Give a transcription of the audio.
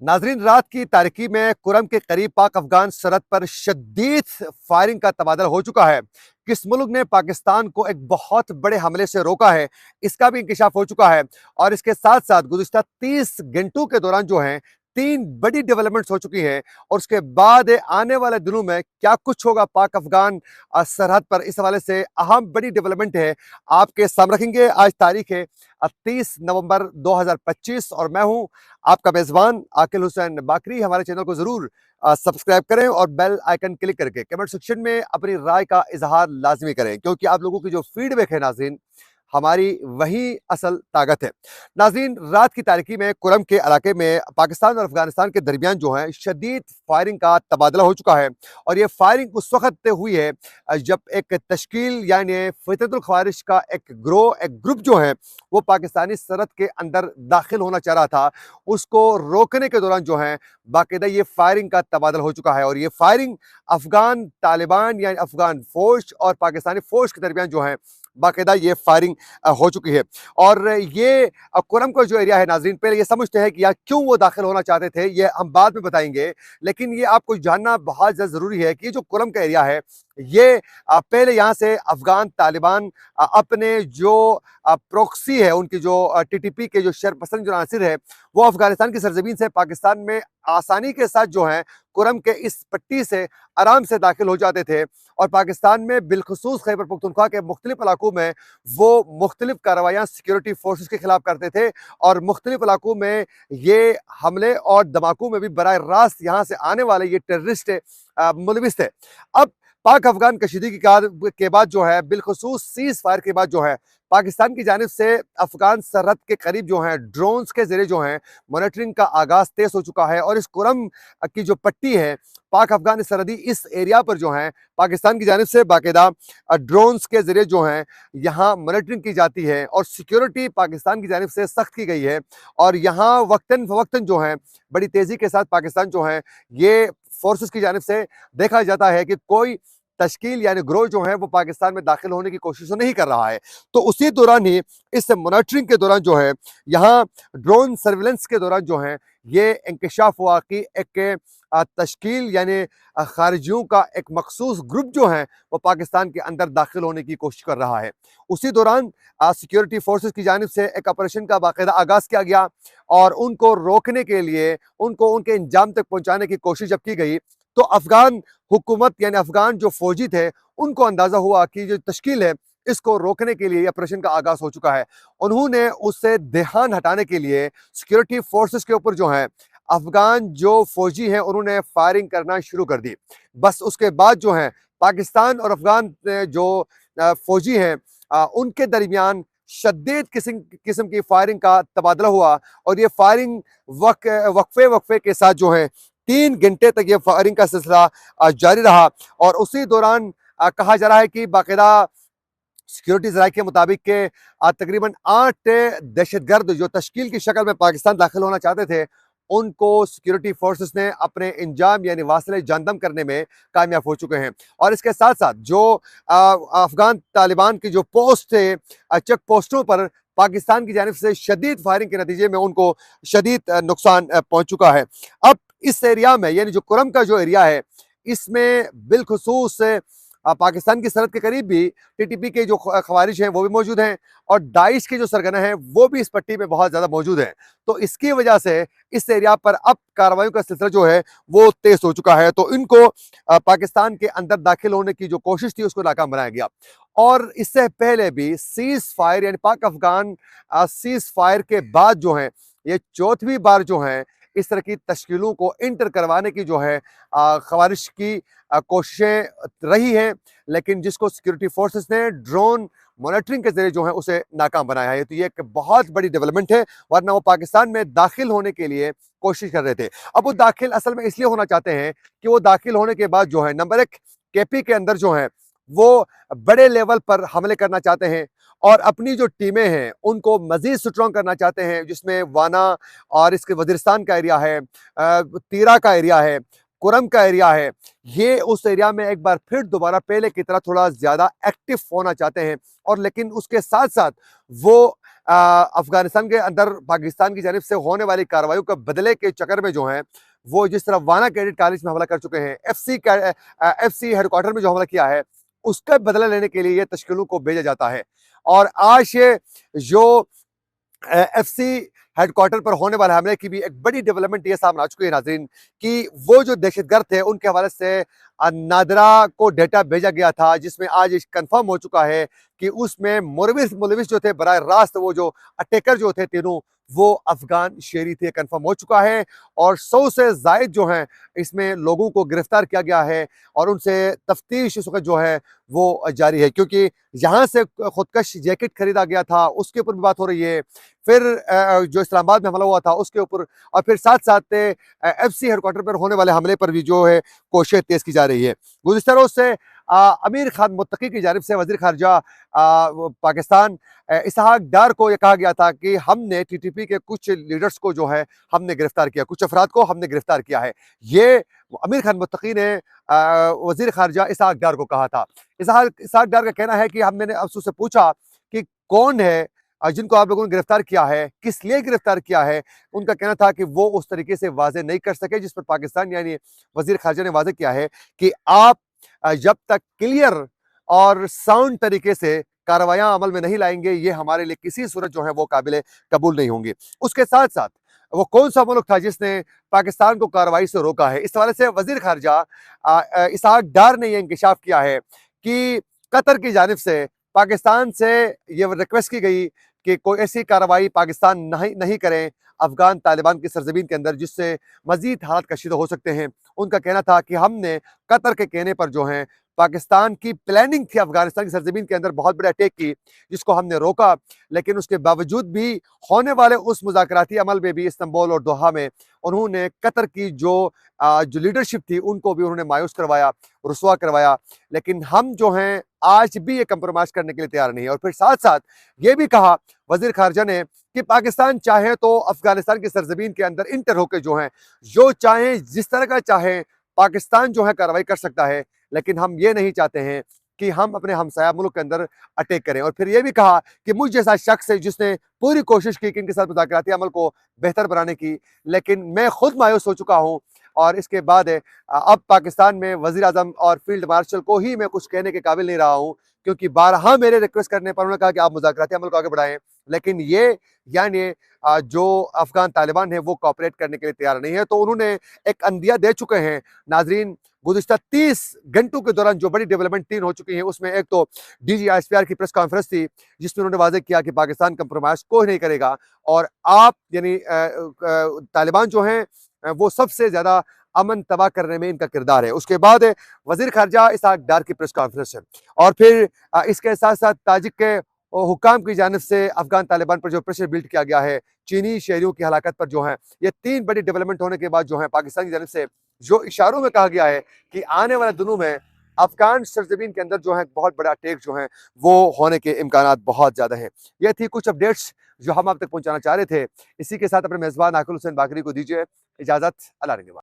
नाजरीन, रात की तारीकी में कुरम के करीब पाक अफगान सरहद पर शदीद फायरिंग का तबादला हो चुका है। किस मुल्क ने पाकिस्तान को एक बहुत बड़े हमले से रोका है, इसका भी इंकिशाफ हो चुका है। और इसके साथ साथ गुज़िश्ता 30 घंटों के दौरान जो है तीन बड़ी डेवलपमेंट्स हो चुकी हैं। और उसके बाद आने वाले दिनों में क्या कुछ होगा पाक अफगान सरहद पर, इस हवाले से अहम बड़ी डेवलपमेंट है आपके सामने रखेंगे। आज तारीख है 30 नवंबर 2025 और मैं हूं आपका मेजबान आकिल हुसैन बाकरी। हमारे चैनल को जरूर सब्सक्राइब करें और बेल आइकन क्लिक करके कमेंट सेक्शन में अपनी राय का इजहार लाजमी करें, क्योंकि आप लोगों की जो फीडबैक है नाज़रीन, हमारी वही असल ताकत है। नाज़रीन, रात की तारीकी में कुरम के इलाके में पाकिस्तान और अफगानिस्तान के दरमियान जो है शदीद फायरिंग का तबादला हो चुका है। और ये फायरिंग उस वक्त हुई है जब एक तश्कील यानी फितरतुल ख्वारिश का एक ग्रुप जो है वो पाकिस्तानी सरहद के अंदर दाखिल होना चाह रहा था। उसको रोकने के दौरान जो है बाकायदा ये फायरिंग का तबादला हो चुका है। और ये फायरिंग अफगान तालिबान यानी अफगान फौज और पाकिस्तानी फौज के दरमियान जो है बाकायदा ये फायरिंग हो चुकी है। और ये कुरम का जो एरिया है नाजरीन, पहले ये समझते हैं कि यार क्यों वो दाखिल होना चाहते थे, ये हम बाद में बताएंगे। लेकिन ये आपको जानना बहुत ज़्यादा ज़रूरी है कि जो कुरम का एरिया है ये पहले यहाँ से अफगान तालिबान अपने जो प्रोक्सी है, उनकी जो टीटीपी के जो शरपसंद जो नासिर है, वो अफगानिस्तान की सरजमीन से पाकिस्तान में आसानी के साथ जो है कुरम के इस पट्टी से आराम से दाखिल हो जाते थे। और पाकिस्तान में बिलखसूस खैबर पख्तूनख्वा के मुख्तलिफ इलाकों में वो मुख्तलिफ कार्रवाइयाँ सिक्योरिटी फोर्सेस के खिलाफ करते थे। और मुख्तलिफ इलाकों में ये हमले और धमाकों में भी बराह रास्त यहाँ से आने वाले ये टेररिस्ट मुलविस थे। अब पाक अफगान कशीदगी के बाद जो है बिलखसूस सीज फायर के बाद जो है पाकिस्तान की जानिब से अफगान सरहद के करीब जो है ड्रोन्स के जरिए जो है मॉनिटरिंग का आगाज तेज हो चुका है। और इस कुरम की जो पट्टी है पाक अफगान सरहदी, इस एरिया पर जो है पाकिस्तान की जानिब से बाकायदा ड्रोन्स के जरिए जो है यहाँ मॉनिटरिंग की जाती है और सिक्योरिटी पाकिस्तान की जानिब से सख्त की गई है। और यहाँ वक्तन फवक्तन जो है बड़ी तेजी के साथ पाकिस्तान जो है ये फोर्सेस की जानिब से देखा जाता है कि कोई तश्कील यानी ग्रोह जो है वो पाकिस्तान में दाखिल होने की कोशिश नहीं कर रहा है। तो उसी दौरान ही इस मॉनिटरिंग के दौरान जो है यहाँ ड्रोन सर्विलेंस के दौरान जो है ये इंकशाफ हुआ कि एक तश्कील यानी खारिजियों का एक मखसूस ग्रुप जो है वो पाकिस्तान के अंदर दाखिल होने की कोशिश कर रहा है। उसी दौरान सिक्योरिटी फोर्सेस की जानिब से एक ऑपरेशन का बाकायदा आगाज किया गया और उनको रोकने के लिए, उनको उनके इंजाम तक पहुंचाने की कोशिश जब की गई तो अफगान हुकूमत यानी अफगान जो फौजी थे उनको अंदाजा हुआ कि जो तश्कील है इसको रोकने के लिए ऑपरेशन का आगाज हो चुका है। उन्होंने उससे ध्यान हटाने के लिए सिक्योरिटी फोर्सेस के ऊपर जो है अफगान जो फौजी हैं उन्होंने फायरिंग करना शुरू कर दी। बस उसके बाद जो है पाकिस्तान और अफगान जो फौजी हैं उनके दरमियान शदीद किस्म की फायरिंग का तबादला हुआ। और ये फायरिंग वक्फे वक्फे के साथ जो है 3 घंटे तक ये फायरिंग का सिलसिला जारी रहा। और उसी दौरान कहा जा रहा है कि बाकायदा सिक्योरिटी जराये के मुताबिक के तकरीबन 8 दहशतगर्द जो तश्कील की शक्ल में पाकिस्तान दाखिल होना चाहते थे उनको सिक्योरिटी फोर्सेस ने अपने इंजाम यानी वासिले जानदम करने में कामयाब हो चुके हैं। और इसके साथ साथ जो अफगान तालिबान की जो पोस्ट थे, चेक पोस्टों पर पाकिस्तान की जानिब से शदीद फायरिंग के नतीजे में उनको शदीद नुकसान पहुंच चुका है। अब इस एरिया में यानी जो कुरम का जो एरिया है इसमें बिलखसूस पाकिस्तान की सरहद के करीब भी टीटीपी के जो खवारिज हैं वो भी मौजूद हैं और दाइश के जो सरगना हैं वो भी इस पट्टी में बहुत ज़्यादा मौजूद हैं। तो इसकी वजह से इस एरिया पर अब कार्रवाई का सिलसिला जो है वो तेज हो चुका है। तो इनको पाकिस्तान के अंदर दाखिल होने की जो कोशिश थी उसको नाकाम बनाया गया। और इससे पहले भी सीज फायर यानी पाक अफगान सीज फायर के बाद जो है ये चौथी बार जो है इस तरह की तश्कीलों को इंटर करवाने की जो है खवारिश की कोशिशें रही हैं। लेकिन जिसको सिक्योरिटी फोर्सेस ने ड्रोन मॉनिटरिंग के जरिए जो है उसे नाकाम बनाया है। तो ये एक बहुत बड़ी डेवलपमेंट है, वरना वो पाकिस्तान में दाखिल होने के लिए कोशिश कर रहे थे। अब वो दाखिल असल में इसलिए होना चाहते हैं कि वो दाखिल होने के बाद जो है नंबर एक केपी के अंदर जो है वो बड़े लेवल पर हमले करना चाहते हैं और अपनी जो टीमें हैं उनको मजीद स्ट्रॉन्ग करना चाहते हैं, जिसमें वाना और इसके वजीरिस्तान का एरिया है, तीरा का एरिया है, कुरम का एरिया है। ये उस एरिया में एक बार फिर दोबारा पहले की तरह थोड़ा ज़्यादा एक्टिव होना चाहते हैं। और लेकिन उसके साथ साथ वो अफगानिस्तान के अंदर पाकिस्तान की जानिब से होने वाली कार्रवाइयों के बदले के चक्कर में जो है वो जिस तरह वाना कैडेट कॉलेज में हमला कर चुके हैं, एफसी हेडक्वार्टर में जो हमला किया है उसका बदला लेने के लिए ये तश्कीलों को भेजा जाता है। और आज ये जो एफसी हेडक्वार्टर पर होने वाले हमले की भी एक बड़ी डेवलपमेंट ये सामने आ चुकी है नाज़रीन कि वो जो दहशतगर्द थे उनके हवाले से नादरा को डेटा भेजा गया था, जिसमें आज कंफर्म हो चुका है कि उसमें मुलविस जो थे बराह रास्त वो जो अटैकर जो थे तीनों वो अफगान शहरी थे, कंफर्म हो चुका है। और 100 से जायद जो हैं इसमें लोगों को गिरफ्तार किया गया है और उनसे तफ्तीश इस वक्त जो है वो जारी है, क्योंकि यहाँ से खुदकश जैकेट खरीदा गया था उसके ऊपर भी बात हो रही है, फिर जो इस्लामाबाद में हमला हुआ था उसके ऊपर, और फिर साथ साथ एफसी हेडक्वार्टर पर होने वाले हमले पर भी जो है कोशिश तेज की जा रही है। गुज़िश्ता रोज़ से अमीर खान मुत्तकी की जानिब से वज़ीर ख़ारजा पाकिस्तान इसहाक डार को यह कहा गया था कि हमने टीटीपी के कुछ लीडर्स को जो है हमने गिरफ्तार किया, कुछ अफराद को हमने गिरफ्तार किया है। ये अमीर खान मुत्तकी ने वज़ीर ख़ारजा इसहाक डार को कहा था। इसहाक डार का कहना है कि हमने अफसोस से पूछा कि कौन है जिनको आप लोगों ने गिरफ्तार किया है, किस लिए गिरफ्तार किया है। उनका कहना था कि वो उस तरीके से वाज़ेह नहीं कर सके, जिस पर पाकिस्तान यानी वज़ीर ख़ारजा ने वाज़ेह किया है कि आप जब तक क्लियर और साउंड तरीके से कार्रवाइयां अमल में नहीं लाएंगे, ये हमारे लिए किसी सूरत जो है वो काबिल कबूल नहीं होंगी। उसके साथ साथ वो कौन सा मुल्क था जिसने पाकिस्तान को कार्रवाई से रोका है, इस हवाले से वज़ीर ख़ारजा इसहाक डार ने यह इंकशाफ किया है कि कतर की जानिब से पाकिस्तान से ये रिक्वेस्ट की गई कि कोई ऐसी कार्रवाई पाकिस्तान नहीं करें अफगान तालिबान की सरजमीन के अंदर जिससे मजीद हालात कशीदा हो सकते हैं। उनका कहना था कि हमने कतर के कहने पर जो है पाकिस्तान की प्लानिंग थी अफगानिस्तान की सरजमीन के अंदर बहुत बड़े अटैक की, जिसको हमने रोका, लेकिन उसके बावजूद भी होने वाले उस मुज़ाकराती अमल में भी इस्तांबुल और दोहा में उन्होंने कतर की जो लीडरशिप थी उनको भी उन्होंने मायूस करवाया, रुसवा करवाया। लेकिन हम जो हैं आज भी ये कंप्रोमाइज़ करने के लिए तैयार नहीं है। और फिर साथ साथ ये भी कहा वज़ीर ख़ारजा ने कि पाकिस्तान चाहे तो अफगानिस्तान की सरजमीन के अंदर इंटर होकर जो है जो चाहे जिस तरह का चाहे पाकिस्तान जो है कार्रवाई कर सकता है, लेकिन हम ये नहीं चाहते हैं कि हम अपने हमसाया मुल्क के अंदर अटैक करें। और फिर ये भी कहा कि मुझ जैसा शख्स है जिसने पूरी कोशिश की कि इनके साथ मुज़ाकराती अमल को बेहतर बनाने की, लेकिन मैं खुद मायूस हो चुका हूँ और इसके बाद अब पाकिस्तान में वज़ीर आज़म और फील्ड मार्शल को ही मैं कुछ कहने के काबिल नहीं रहा हूँ, क्योंकि बारहा मेरे रिक्वेस्ट करने पर उन्होंने कहा कि आप मुज़ाकराती अमल को आगे बढ़ाएं, लेकिन ये यानी जो अफगान तालिबान है वो कोऑपरेट करने के लिए तैयार नहीं है। तो उन्होंने एक अंदिया दे चुके हैं नाजरीन। गुज़िश्ता 30 घंटों के दौरान जो बड़ी डेवलपमेंट 3 हो चुकी है, उसमें एक तो DGISPR की प्रेस कॉन्फ्रेंस थी जिसमें उन्होंने वाज़ेह किया कि पाकिस्तान कंप्रोमाइज़ कोई नहीं करेगा और आप यानी तालिबान जो हैं वो सबसे ज़्यादा अमन तबाह करने में इनका किरदार है। उसके बाद वज़ीर ख़ारजा इसहाक डार की प्रेस कॉन्फ्रेंस है और फिर इसके साथ साथ ताजिक के हुक्काम की जानिब से अफगान तालिबान पर जो प्रेशर बिल्ड किया गया है, चीनी शहरियों की हलाकत पर जो है, ये 3 बड़ी डेवलपमेंट होने के बाद जो है पाकिस्तान की जानिब से जो इशारों में कहा गया है कि आने वाले दिनों में अफगान सरजमीन के अंदर जो है बहुत बड़ा अटैक जो है वो होने के इम्कानात बहुत ज़्यादा हैं। ये थी कुछ अपडेट्स जो हम आप तक पहुँचाना चाह रहे थे। इसी के साथ अपने मेज़बान आकिल हुसैन बाकरी को दीजिए इजाज़त। अल्लाह निगहबान।